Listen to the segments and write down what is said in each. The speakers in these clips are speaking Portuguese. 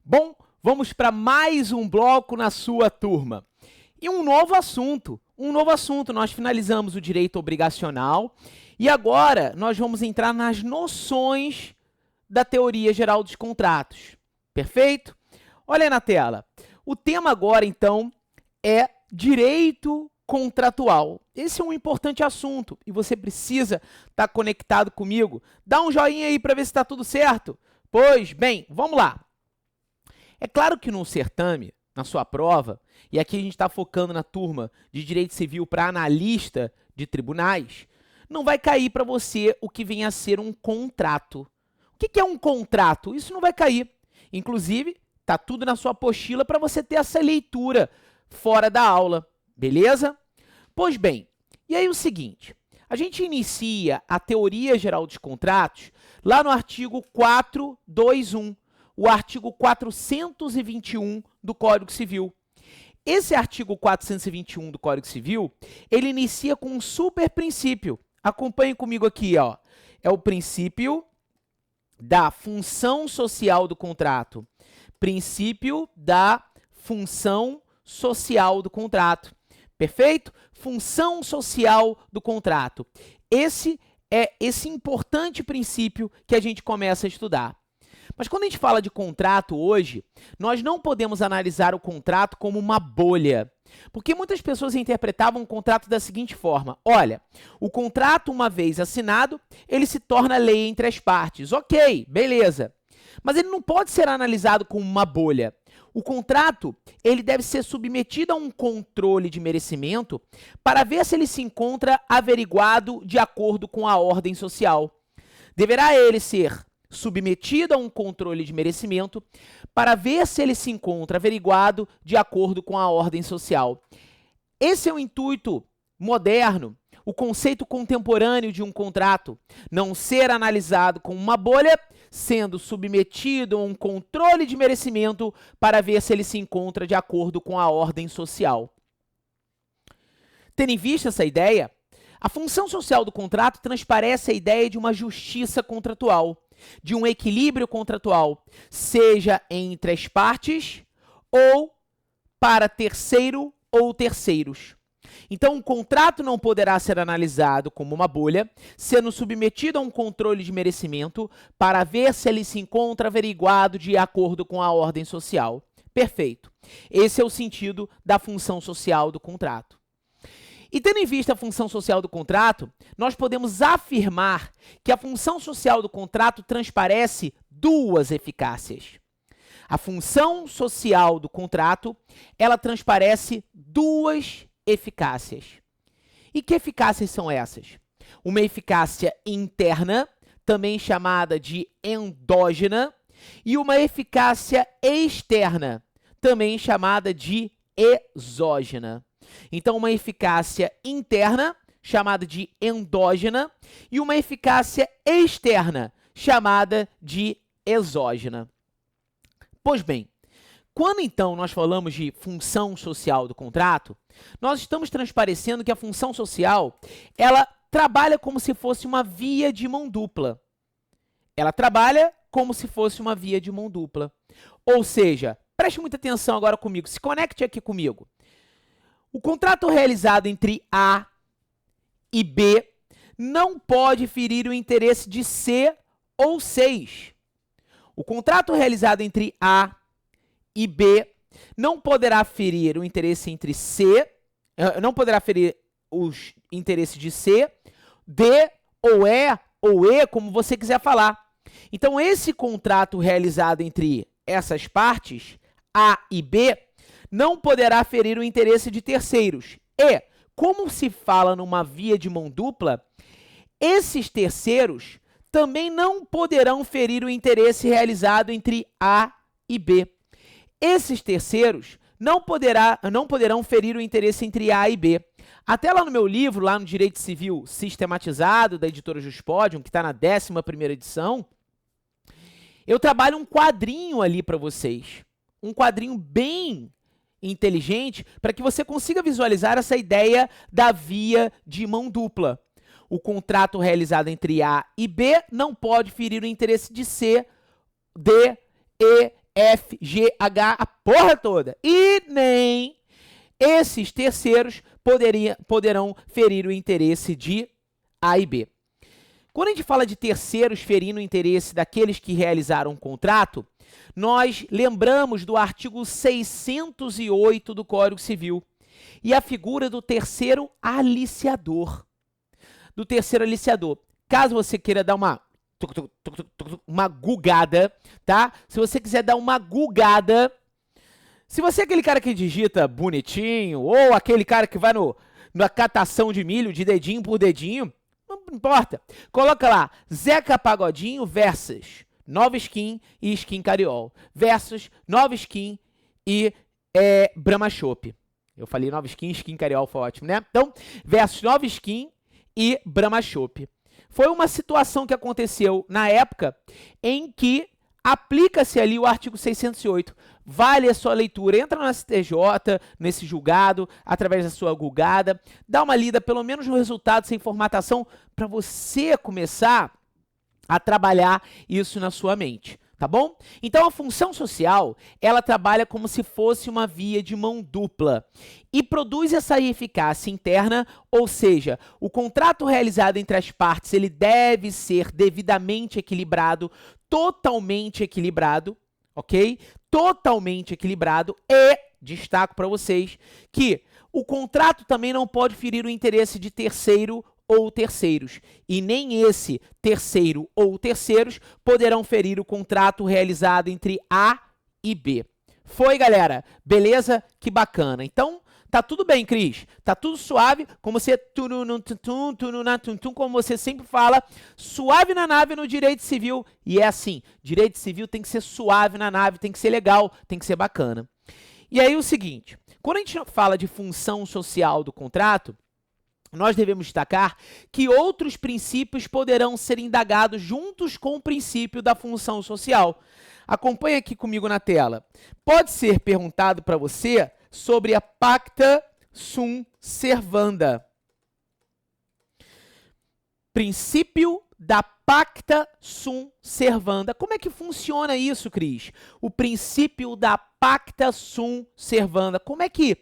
Bom, vamos para mais um bloco na sua turma. E um novo assunto, nós finalizamos o direito obrigacional e agora nós vamos entrar nas noções da teoria geral dos contratos. Perfeito? Olha aí na tela. O tema agora, então, é direito contratual. Esse é um importante assunto e você precisa estar conectado comigo. Dá um joinha aí para ver se está tudo certo. Pois bem, vamos lá. É claro que no certame, na sua prova, e aqui a gente está focando na turma de Direito Civil para analista de tribunais, não vai cair para você o que vem a ser um contrato. O que é um contrato? Isso não vai cair. Inclusive, está tudo na sua apostila para você ter essa leitura fora da aula, beleza? Pois bem, e aí o seguinte, a gente inicia a teoria geral dos contratos lá no artigo 421, o artigo 421 do Código Civil. Esse artigo 421 do Código Civil, ele inicia com um super princípio. Acompanhe comigo aqui, ó. É o princípio da função social do contrato. Princípio da função social do contrato. Perfeito? Função social do contrato. Esse é esse importante princípio que a gente começa a estudar. Mas quando a gente fala de contrato hoje, nós não podemos analisar o contrato como uma bolha. Porque muitas pessoas interpretavam o contrato da seguinte forma: olha, o contrato, uma vez assinado, ele se torna lei entre as partes. Ok, beleza. Mas ele não pode ser analisado como uma bolha. O contrato, ele deve ser submetido a um controle de merecimento para ver se ele se encontra averiguado de acordo com a ordem social. Deverá ele ser submetido a um controle de merecimento para ver se ele se encontra averiguado de acordo com a ordem social. Esse é o intuito moderno, o conceito contemporâneo de um contrato, não ser analisado como uma bolha, sendo submetido a um controle de merecimento para ver se ele se encontra de acordo com a ordem social. Tendo em vista essa ideia, a função social do contrato transparece a ideia de uma justiça contratual, de um equilíbrio contratual, seja entre as partes ou para terceiro ou terceiros. Então, o contrato não poderá ser analisado como uma bolha, sendo submetido a um controle de merecimento para ver se ele se encontra averiguado de acordo com a ordem social. Perfeito. Esse é o sentido da função social do contrato. E tendo em vista a função social do contrato, nós podemos afirmar que a função social do contrato transparece duas eficácias. A função social do contrato, ela transparece duas eficácias. E que eficácias são essas? Uma eficácia interna, também chamada de endógena, e uma eficácia externa, também chamada de exógena. Então, uma eficácia interna, chamada de endógena, e uma eficácia externa, chamada de exógena. Pois bem, quando então nós falamos de função social do contrato, nós estamos transparecendo que a função social, ela trabalha como se fosse uma via de mão dupla. Ela trabalha como se fosse uma via de mão dupla. Ou seja, preste muita atenção agora comigo, se conecte aqui comigo. O contrato realizado entre A e B não pode ferir o interesse de C ou 6. O contrato realizado entre A e B não poderá ferir o interesse entre C, não poderá ferir os interesses de C, D ou E, como você quiser falar. Então, esse contrato realizado entre essas partes, A e B, não poderá ferir o interesse de terceiros. E, como se fala numa via de mão dupla, esses terceiros também não poderão ferir o interesse realizado entre A e B. Esses terceiros não poderão ferir o interesse entre A e B. Até lá no meu livro, lá no Direito Civil Sistematizado, da editora Juspodium, que está na 11ª edição, eu trabalho um quadrinho ali para vocês. Um quadrinho bem inteligente para que você consiga visualizar essa ideia da via de mão dupla. O contrato realizado entre A e B não pode ferir o interesse de C, D, E, F, G, H, a porra toda. E nem esses terceiros poderão ferir o interesse de A e B. Quando a gente fala de terceiros ferindo o interesse daqueles que realizaram um contrato, nós lembramos do artigo 608 do Código Civil e a figura do terceiro aliciador. Caso você queira dar uma gugada, tá? Se você quiser dar uma gugada, se você é aquele cara que digita bonitinho, ou aquele cara que vai na catação de milho, de dedinho por dedinho, não importa. Coloca lá, Zeca Pagodinho versus Nova Skin e Skin Cariol. Versus Nova Skin e Brahma Chopp. Eu falei Nova Skin, Skin Cariol, foi ótimo, né? Então, versus Nova Skin e Brahma Chopp. Foi uma situação que aconteceu na época em que aplica-se ali o artigo 608. Vale a sua leitura, entra no STJ, nesse julgado, através da sua gulgada, dá uma lida pelo menos no resultado, sem formatação, para você começar a trabalhar isso na sua mente, tá bom? Então a função social, ela trabalha como se fosse uma via de mão dupla e produz essa eficácia interna, ou seja, o contrato realizado entre as partes, ele deve ser devidamente equilibrado, totalmente equilibrado, ok? Totalmente equilibrado e, destaco para vocês, que o contrato também não pode ferir o interesse de terceiro ou terceiros, e nem esse terceiro ou terceiros poderão ferir o contrato realizado entre A e B. Foi, galera? Beleza? Que bacana. Então, tá tudo bem, Cris. Tá tudo suave, como você como você sempre fala, suave na nave no direito civil. E é assim, direito civil tem que ser suave na nave, tem que ser legal, tem que ser bacana. E aí o seguinte, quando a gente fala de função social do contrato, nós devemos destacar que outros princípios poderão ser indagados juntos com o princípio da função social. Acompanhe aqui comigo na tela. Pode ser perguntado para você sobre a pacta sunt servanda. Princípio da pacta sunt servanda. Como é que funciona isso, Cris? O princípio da pacta sunt servanda. Como é que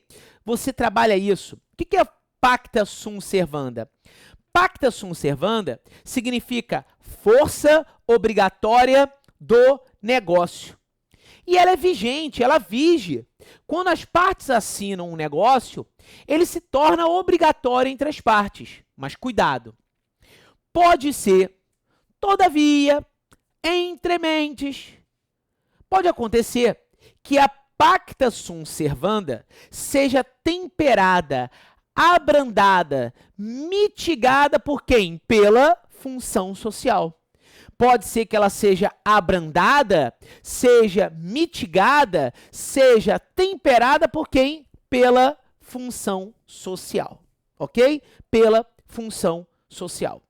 você trabalha isso? O que é pacta sunt servanda? Pacta sunt servanda significa força obrigatória do negócio. E ela é vigente, ela vige. Quando as partes assinam um negócio, ele se torna obrigatório entre as partes. Mas cuidado, pode ser, todavia, entre mentes, pode acontecer que a pacta sunt servanda seja temperada, abrandada, mitigada por quem? Pela função social. Pode ser que ela seja abrandada, seja mitigada, seja temperada por quem? Pela função social, ok? Pela função social.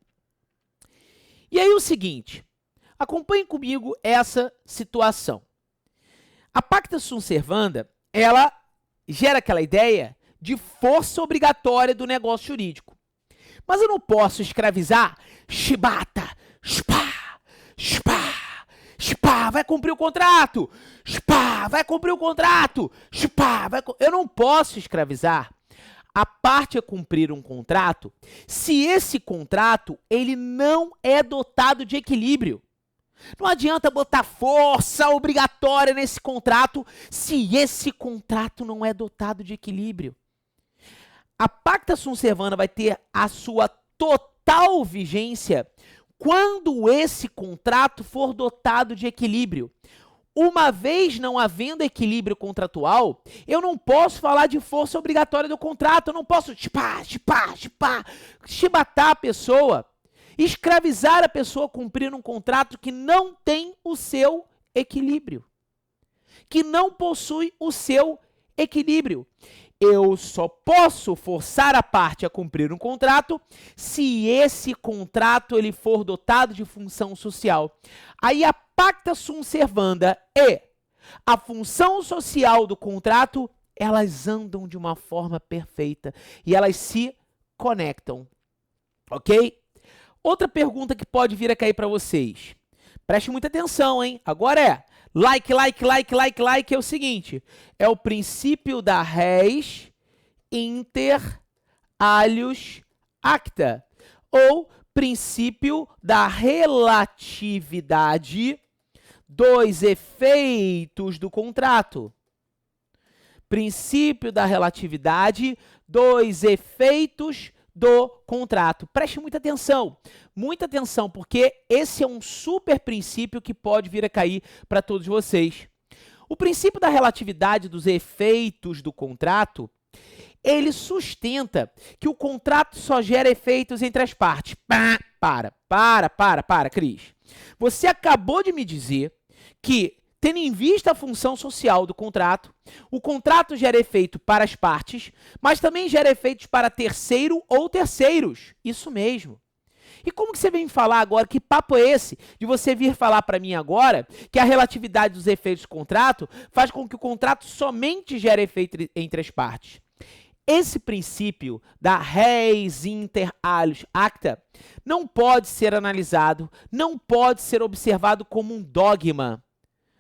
E aí o seguinte, acompanhe comigo essa situação. A pacta sunt servanda, ela gera aquela ideia de força obrigatória do negócio jurídico. Mas eu não posso escravizar chibata, spá, spá, spá, vai cumprir o contrato, spá, vai cumprir o contrato, spá, vai... Eu não posso escravizar a parte a cumprir um contrato se esse contrato ele não é dotado de equilíbrio. Não adianta botar força obrigatória nesse contrato se esse contrato não é dotado de equilíbrio. A pacta sunt servanda vai ter a sua total vigência quando esse contrato for dotado de equilíbrio. Uma vez não havendo equilíbrio contratual, eu não posso falar de força obrigatória do contrato, eu não posso chibatar a pessoa, escravizar a pessoa a cumprir um contrato que não tem o seu equilíbrio, que não possui o seu equilíbrio. Eu só posso forçar a parte a cumprir um contrato se esse contrato ele for dotado de função social. Aí a pacta sunt servanda e a função social do contrato, elas andam de uma forma perfeita e elas se conectam, ok? Outra pergunta que pode vir a cair para vocês. Preste muita atenção, hein? Agora like é o seguinte, é o princípio da res inter alios acta, ou princípio da relatividade dos efeitos do contrato. Princípio da relatividade dos efeitos do contrato. Preste muita atenção, porque esse é um super princípio que pode vir a cair para todos vocês. O princípio da relatividade dos efeitos do contrato, ele sustenta que o contrato só gera efeitos entre as partes. Para, Cris. Você acabou de me dizer que, tendo em vista a função social do contrato, o contrato gera efeito para as partes, mas também gera efeitos para terceiro ou terceiros. Isso mesmo. E como que você vem me falar agora, que papo é esse de você vir falar para mim agora que a relatividade dos efeitos do contrato faz com que o contrato somente gere efeito entre as partes? Esse princípio da res inter alios acta não pode ser analisado, não pode ser observado como um dogma.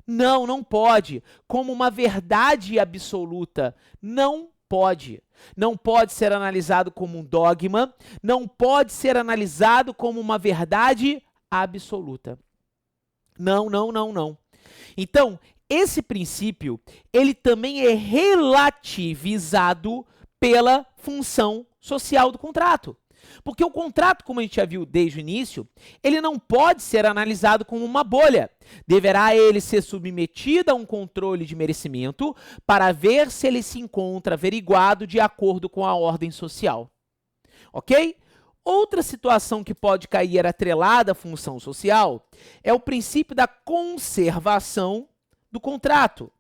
Não pode. Como uma verdade absoluta. Não pode. Não pode ser analisado como um dogma, não pode ser analisado como uma verdade absoluta. Não. Então, esse princípio, ele também é relativizado pela função social do contrato. Porque o contrato, como a gente já viu desde o início, ele não pode ser analisado como uma bolha. Deverá ele ser submetido a um controle de merecimento para ver se ele se encontra averiguado de acordo com a ordem social. Ok? Outra situação que pode cair atrelada à função social é o princípio da conservação do contrato.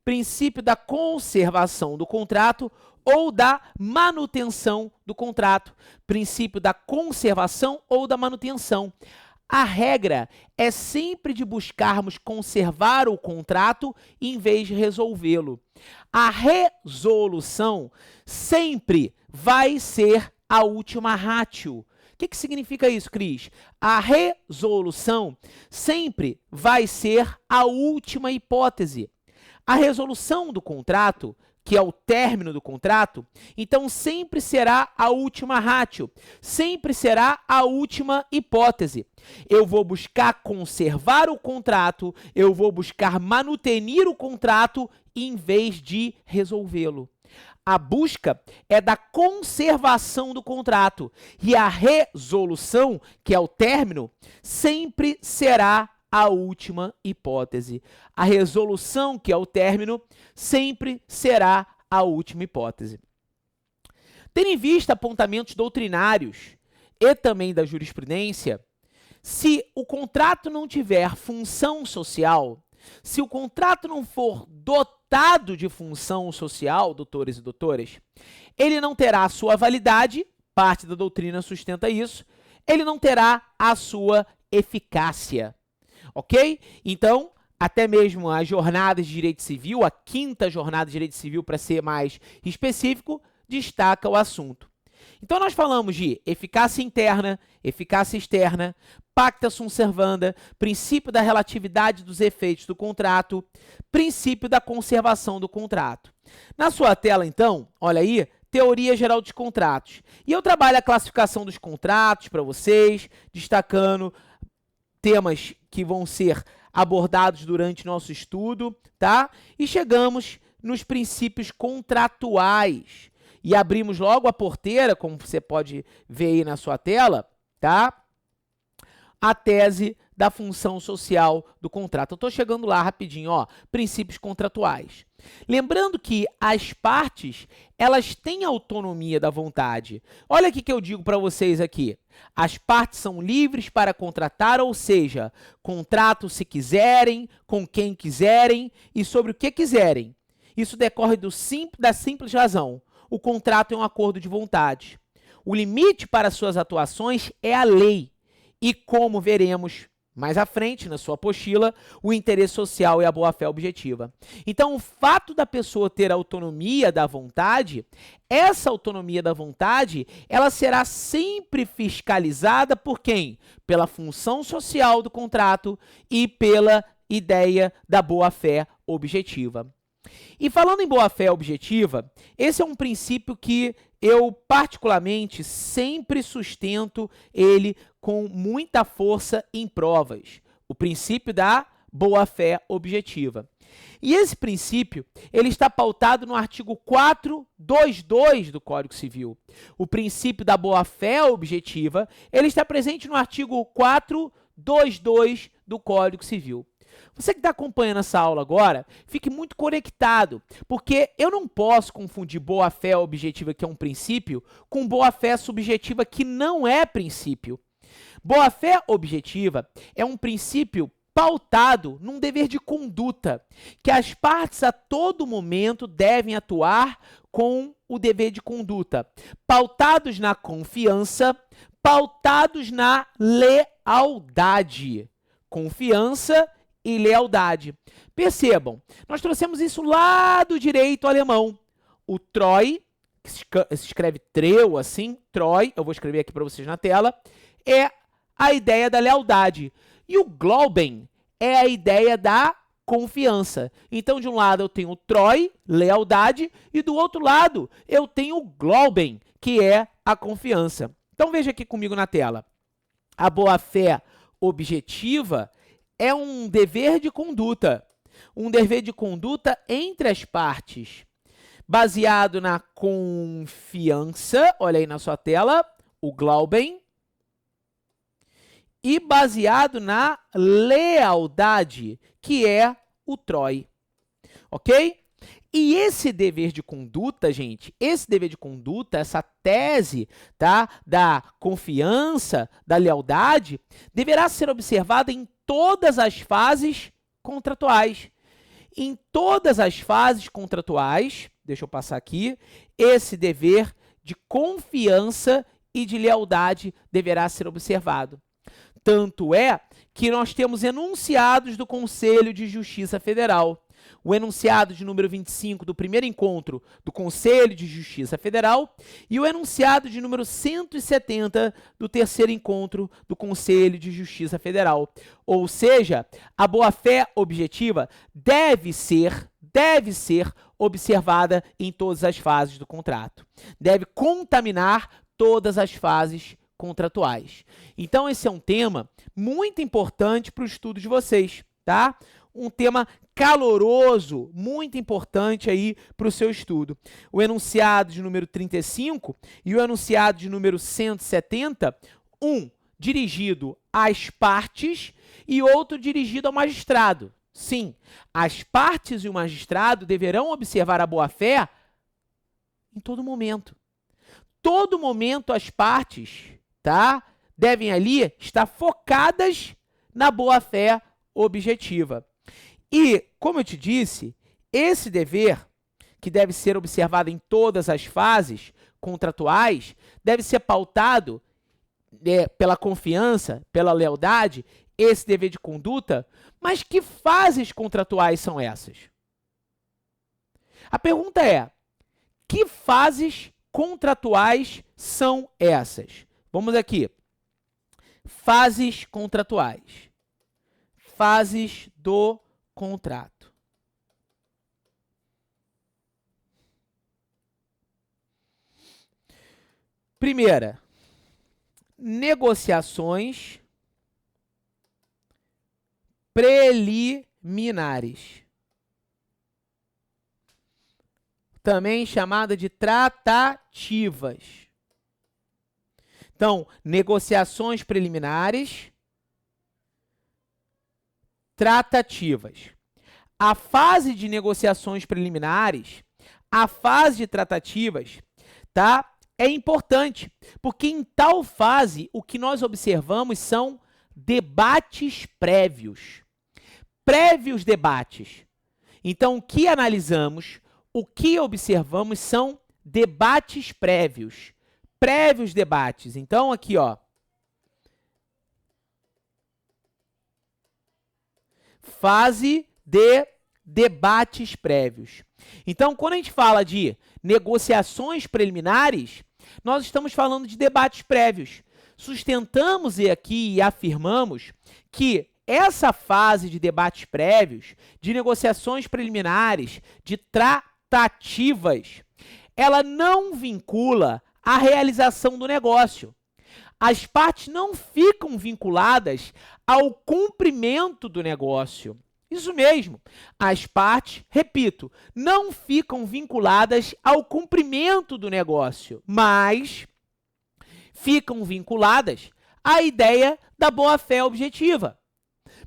Princípio da conservação do contrato ou da manutenção do contrato. Princípio da conservação ou da manutenção. A regra é sempre de buscarmos conservar o contrato em vez de resolvê-lo. A resolução sempre vai ser a última ratio. O que significa isso, Cris? A resolução sempre vai ser a última hipótese. A resolução do contrato, que é o término do contrato, então sempre será a última ratio, sempre será a última hipótese. Eu vou buscar conservar o contrato, eu vou buscar manutenir o contrato em vez de resolvê-lo. A busca é da conservação do contrato e a resolução, que é o término, sempre será a última hipótese. A resolução, que é o término, sempre será a última hipótese. Tendo em vista apontamentos doutrinários e também da jurisprudência, se o contrato não tiver função social, se o contrato não for dotado de função social, doutores e doutoras, ele não terá a sua validade, parte da doutrina sustenta isso, ele não terá a sua eficácia. Ok? Então, até mesmo as jornadas de direito civil, a 5ª jornada de direito civil, para ser mais específico, destaca o assunto. Então, nós falamos de eficácia interna, eficácia externa, pacta sunt servanda, princípio da relatividade dos efeitos do contrato, princípio da conservação do contrato. Na sua tela, então, olha aí, teoria geral dos contratos. E eu trabalho a classificação dos contratos para vocês, destacando temas que vão ser abordados durante nosso estudo, tá? E chegamos nos princípios contratuais. E abrimos logo a porteira, como você pode ver aí na sua tela, tá? A tese da função social do contrato. Eu estou chegando lá rapidinho, ó, princípios contratuais. Lembrando que as partes, elas têm autonomia da vontade. Olha o que eu digo para vocês aqui. As partes são livres para contratar, ou seja, contratam se quiserem, com quem quiserem e sobre o que quiserem. Isso decorre da simples razão. O contrato é um acordo de vontade. O limite para suas atuações é a lei. E como veremos mais à frente, na sua apostila, o interesse social e a boa-fé objetiva. Então, o fato da pessoa ter autonomia da vontade, essa autonomia da vontade, ela será sempre fiscalizada por quem? Pela função social do contrato e pela ideia da boa-fé objetiva. E falando em boa-fé objetiva, esse é um princípio que eu, particularmente, sempre sustento ele com muita força em provas. O princípio da boa-fé objetiva. E esse princípio, ele está pautado no artigo 422 do Código Civil. O princípio da boa-fé objetiva, ele está presente no artigo 422 do Código Civil. Você que está acompanhando essa aula agora, fique muito conectado, porque eu não posso confundir boa-fé objetiva, que é um princípio, com boa-fé subjetiva, que não é princípio. Boa-fé objetiva é um princípio pautado num dever de conduta, que as partes a todo momento devem atuar com o dever de conduta, pautados na confiança, pautados na lealdade. Confiança e lealdade. Percebam, nós trouxemos isso lá do direito alemão. O Treu, que se escreve treu assim, Treu, eu vou escrever aqui para vocês na tela, é a ideia da lealdade. E o Glauben é a ideia da confiança. Então, de um lado eu tenho o Treu, lealdade, e do outro lado eu tenho o Glauben, que é a confiança. Então, veja aqui comigo na tela. A boa-fé objetiva é um dever de conduta. Um dever de conduta entre as partes, baseado na confiança, olha aí na sua tela, o Glauben, e baseado na lealdade, que é o Treu. Ok? E esse dever de conduta, gente, esse dever de conduta, essa tese, tá, da confiança, da lealdade, deverá ser observada em todas as fases contratuais. Em todas as fases contratuais, deixa eu passar aqui, esse dever de confiança e de lealdade deverá ser observado. Tanto é que nós temos enunciados do Conselho de Justiça Federal. O enunciado de número 25 do primeiro encontro do Conselho de Justiça Federal e o enunciado de número 170 do terceiro encontro do Conselho de Justiça Federal. Ou seja, a boa-fé objetiva deve ser observada em todas as fases do contrato. Deve contaminar todas as fases contratuais. Então, esse é um tema muito importante para o estudo de vocês, tá? Um tema caloroso, muito importante aí para o seu estudo. O enunciado de número 35 e o enunciado de número 170, um dirigido às partes e outro dirigido ao magistrado. Sim, as partes e o magistrado deverão observar a boa-fé em todo momento. Todo momento as partes, tá, devem ali estar focadas na boa-fé objetiva. E, como eu te disse, esse dever, que deve ser observado em todas as fases contratuais, deve ser pautado pela confiança, pela lealdade, esse dever de conduta. Mas que fases contratuais são essas? A pergunta é, que fases contratuais são essas? Vamos aqui. Fases contratuais. Fases do contrato. Primeira, negociações preliminares, também chamada de tratativas. Então, negociações preliminares, tratativas. A fase de negociações preliminares, a fase de tratativas, tá? É importante, porque em tal fase o que nós observamos são debates prévios. Prévios debates. Então, o que analisamos, o que observamos são debates prévios. Prévios debates. Então, aqui, ó. Fase de debates prévios. Então, quando a gente fala de negociações preliminares, nós estamos falando de debates prévios. Sustentamos aqui e afirmamos que essa fase de debates prévios, de negociações preliminares, de tratativas, ela não vincula a realização do negócio. As partes não ficam vinculadas ao cumprimento do negócio. Isso mesmo, as partes, repito, não ficam vinculadas ao cumprimento do negócio, mas ficam vinculadas à ideia da boa-fé objetiva.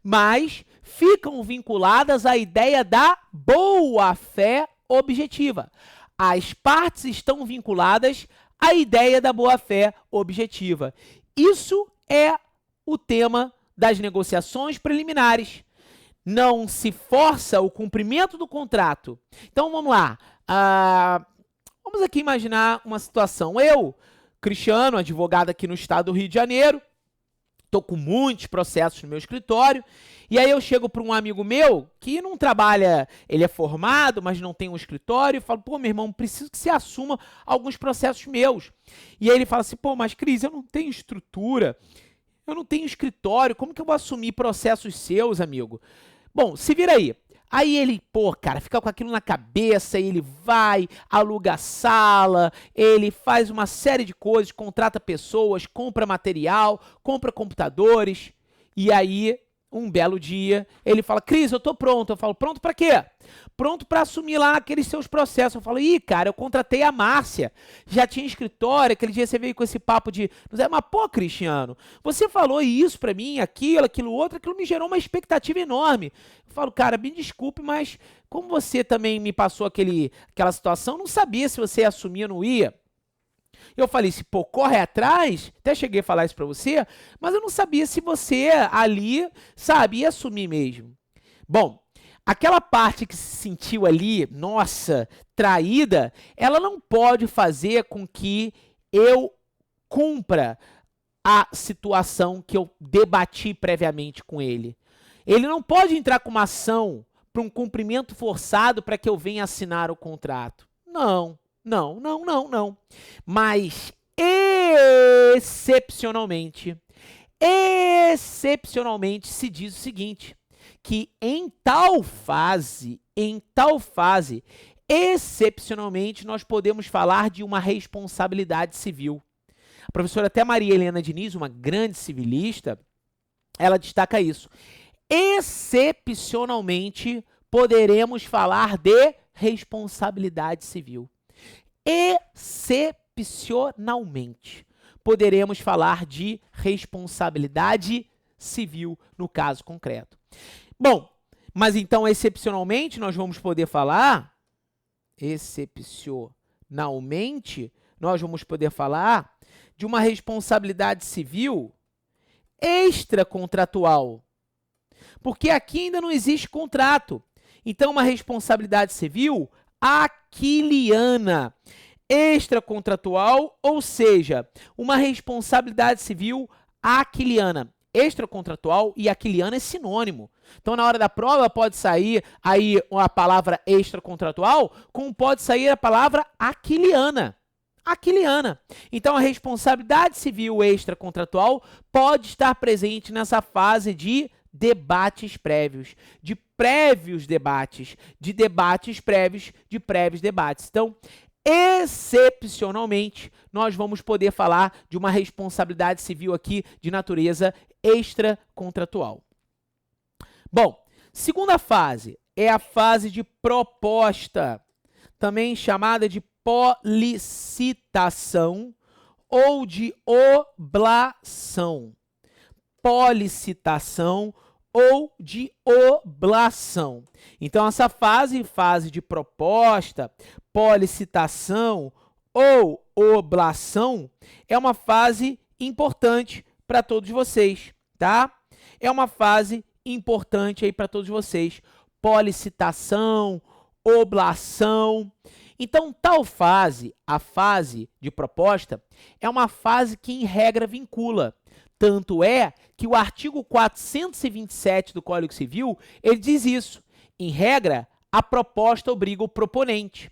Mas ficam vinculadas à ideia da boa-fé objetiva. As partes estão vinculadas à ideia da boa-fé objetiva. Isso é o tema das negociações preliminares. Não se força o cumprimento do contrato. Então, vamos lá. Vamos aqui imaginar uma situação. Eu, Cristiano, advogado aqui no estado do Rio de Janeiro, estou com muitos processos no meu escritório, e aí eu chego para um amigo meu que não trabalha, ele é formado, mas não tem um escritório, e falo, pô, meu irmão, preciso que você assuma alguns processos meus. E aí ele fala assim, pô, mas Cris, eu não tenho estrutura, eu não tenho escritório, como que eu vou assumir processos seus, amigo? Bom, se vira aí. Aí ele, pô, cara, fica com aquilo na cabeça, ele vai, aluga a sala, ele faz uma série de coisas, contrata pessoas, compra material, compra computadores, e aí, um belo dia, ele fala, Cris, eu tô pronto. Eu falo, pronto pra quê? Pronto pra assumir lá aqueles seus processos. Eu falo, ih, cara, eu contratei a Márcia, já tinha escritório, aquele dia você veio com esse papo de, mas pô, Cristiano, você falou isso pra mim, aquilo outro, aquilo me gerou uma expectativa enorme. Eu falo, cara, me desculpe, mas como você também me passou aquela situação, eu não sabia se você ia assumir ou não ia. Eu falei assim, pô, corre atrás, até cheguei a falar isso pra você, mas eu não sabia se você ali, sabe, ia assumir mesmo. Bom, aquela parte que se sentiu ali, nossa, traída, ela não pode fazer com que eu cumpra a situação que eu debati previamente com ele. Ele não pode entrar com uma ação para um cumprimento forçado para que eu venha assinar o contrato. Não. Não. Mas, excepcionalmente, se diz o seguinte, que em tal fase, excepcionalmente, nós podemos falar de uma responsabilidade civil. A professora até Maria Helena Diniz, uma grande civilista, ela destaca isso. Excepcionalmente, poderemos falar de responsabilidade civil. Excepcionalmente, poderemos falar de responsabilidade civil no caso concreto. Bom, mas então, excepcionalmente, nós vamos poder falar de uma responsabilidade civil extracontratual. Porque aqui ainda não existe contrato. Então, uma responsabilidade civil aquiliana, extracontratual, ou seja, uma responsabilidade civil aquiliana. Extracontratual e aquiliana é sinônimo. Então, na hora da prova, pode sair aí a palavra extracontratual, como pode sair a palavra aquiliana. Então, a responsabilidade civil extracontratual pode estar presente nessa fase de debates prévios, de prévios debates, de debates prévios, de prévios debates. Então, excepcionalmente, nós vamos poder falar de uma responsabilidade civil aqui de natureza extracontratual. Bom, segunda fase é a fase de proposta, também chamada de policitação ou de oblação. Policitação ou de oblação. Então, essa fase de proposta, policitação ou oblação, é uma fase importante para todos vocês, tá? É uma fase importante aí para todos vocês. Policitação, oblação. Então, tal fase, a fase de proposta, é uma fase que, em regra, vincula. Tanto é que o artigo 427 do Código Civil, ele diz isso. Em regra, a proposta obriga o proponente.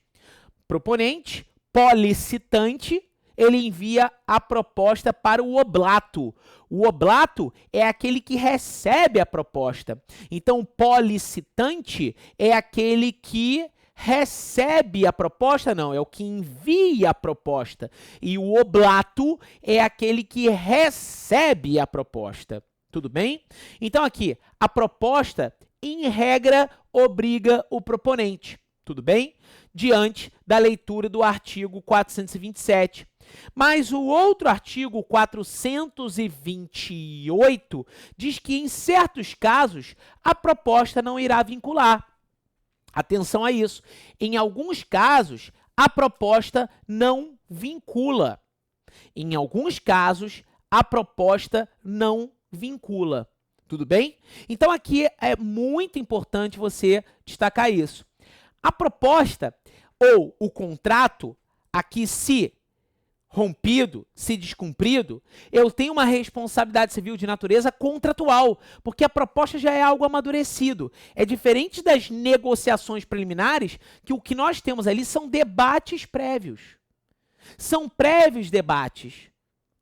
Proponente, policitante, ele envia a proposta para o oblato. O oblato é aquele que recebe a proposta. Então, o policitante é aquele que recebe a proposta, não, é o que envia a proposta. E o oblato é aquele que recebe a proposta. Tudo bem? Então, aqui, a proposta, em regra, obriga o proponente. Tudo bem? Diante da leitura do artigo 427. Mas o outro artigo, 428, diz que, em certos casos, a proposta não irá vincular. Atenção a isso. Em alguns casos, a proposta não vincula. Em alguns casos, a proposta não vincula. Tudo bem? Então, aqui é muito importante você destacar isso. A proposta ou o contrato, aqui se rompido, se descumprido, eu tenho uma responsabilidade civil de natureza contratual, porque a proposta já é algo amadurecido. É diferente das negociações preliminares, que o que nós temos ali são debates prévios. São prévios debates,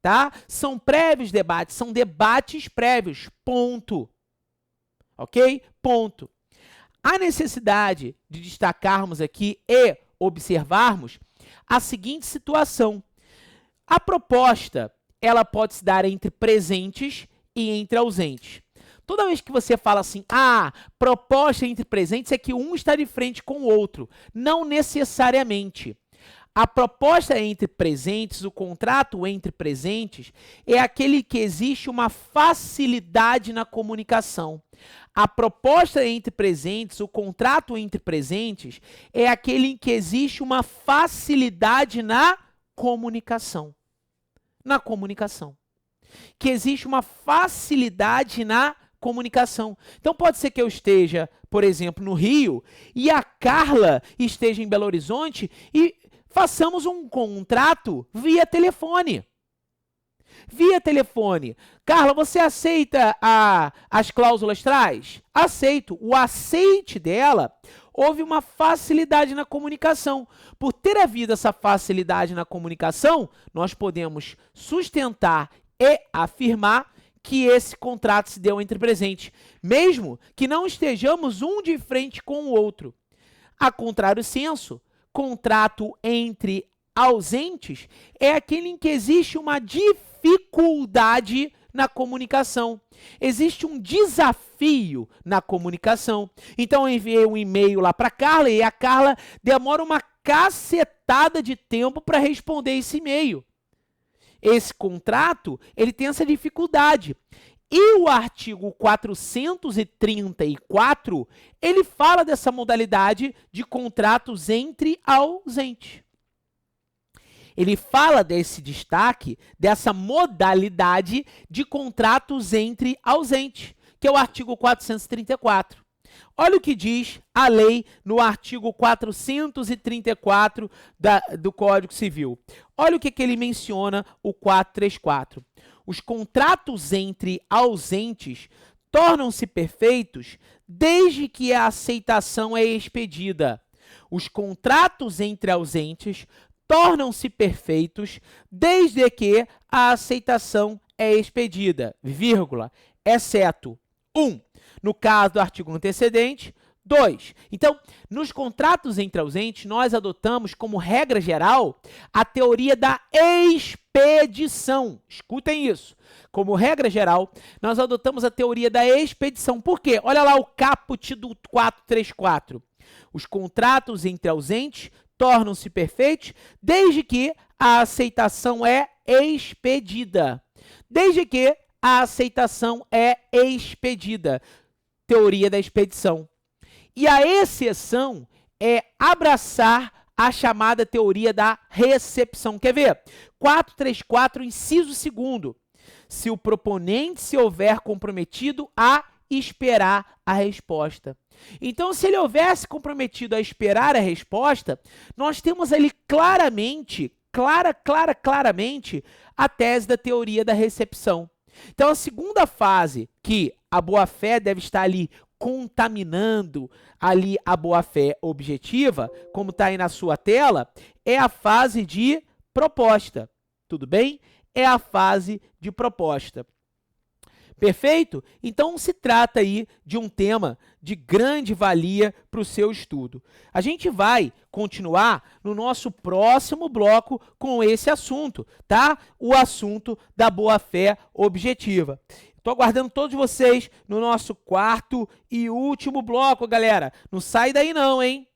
tá? São prévios debates, são debates prévios, ponto. Ok? Ponto. Há necessidade de destacarmos aqui e observarmos a seguinte situação. A proposta, ela pode se dar entre presentes e entre ausentes. Toda vez que você fala assim, proposta entre presentes é que um está de frente com o outro. Não necessariamente. A proposta entre presentes, o contrato entre presentes, é aquele que existe uma facilidade na comunicação. A proposta entre presentes, o contrato entre presentes, é aquele em que existe uma facilidade na comunicação. Na comunicação. Que existe uma facilidade na comunicação. Então, pode ser que eu esteja, por exemplo, no Rio, e a Carla esteja em Belo Horizonte e façamos um contrato via telefone. Via telefone. Carla, você aceita as cláusulas traz? Aceito. O aceite dela, houve uma facilidade na comunicação. Por ter havido essa facilidade na comunicação, nós podemos sustentar e afirmar que esse contrato se deu entre presentes, mesmo que não estejamos um de frente com o outro. A contrário senso, contrato entre ausentes é aquele em que existe uma dificuldade na comunicação. Existe um desafio na comunicação. Então, eu enviei um e-mail lá para a Carla e a Carla demora uma cacetada de tempo para responder esse e-mail. Esse contrato, ele tem essa dificuldade. E o artigo 434, ele fala dessa modalidade de contratos entre ausentes. Ele fala desse destaque, dessa modalidade de contratos entre ausentes, que é o artigo 434. Olha o que diz a lei no artigo 434 do Código Civil. Olha o que ele menciona, o 434. Os contratos entre ausentes tornam-se perfeitos desde que a aceitação é expedida. Os contratos entre ausentes tornam-se perfeitos desde que a aceitação é expedida, vírgula, exceto 1. No caso do artigo antecedente, 2. Então, nos contratos entre ausentes, nós adotamos como regra geral a teoria da expedição. Escutem isso. Como regra geral, nós adotamos a teoria da expedição. Por quê? Olha lá o caput do 434. Os contratos entre ausentes tornam-se perfeitos desde que a aceitação é expedida. Desde que a aceitação é expedida. Teoria da expedição. E a exceção é abraçar a chamada teoria da recepção. Quer ver? 434, inciso 2º. Se o proponente se houver comprometido a esperar a resposta. Então, se ele houvesse comprometido a esperar a resposta, nós temos ali claramente a tese da teoria da recepção. Então, a segunda fase, que a boa-fé deve estar ali contaminando ali a boa-fé objetiva, como está aí na sua tela, é a fase de proposta. tudo bem? É a fase de proposta. Perfeito? Então, se trata aí de um tema de grande valia para o seu estudo. A gente vai continuar no nosso próximo bloco com esse assunto, tá? O assunto da boa-fé objetiva. Estou aguardando todos vocês no nosso quarto e último bloco, galera. Não sai daí não, hein?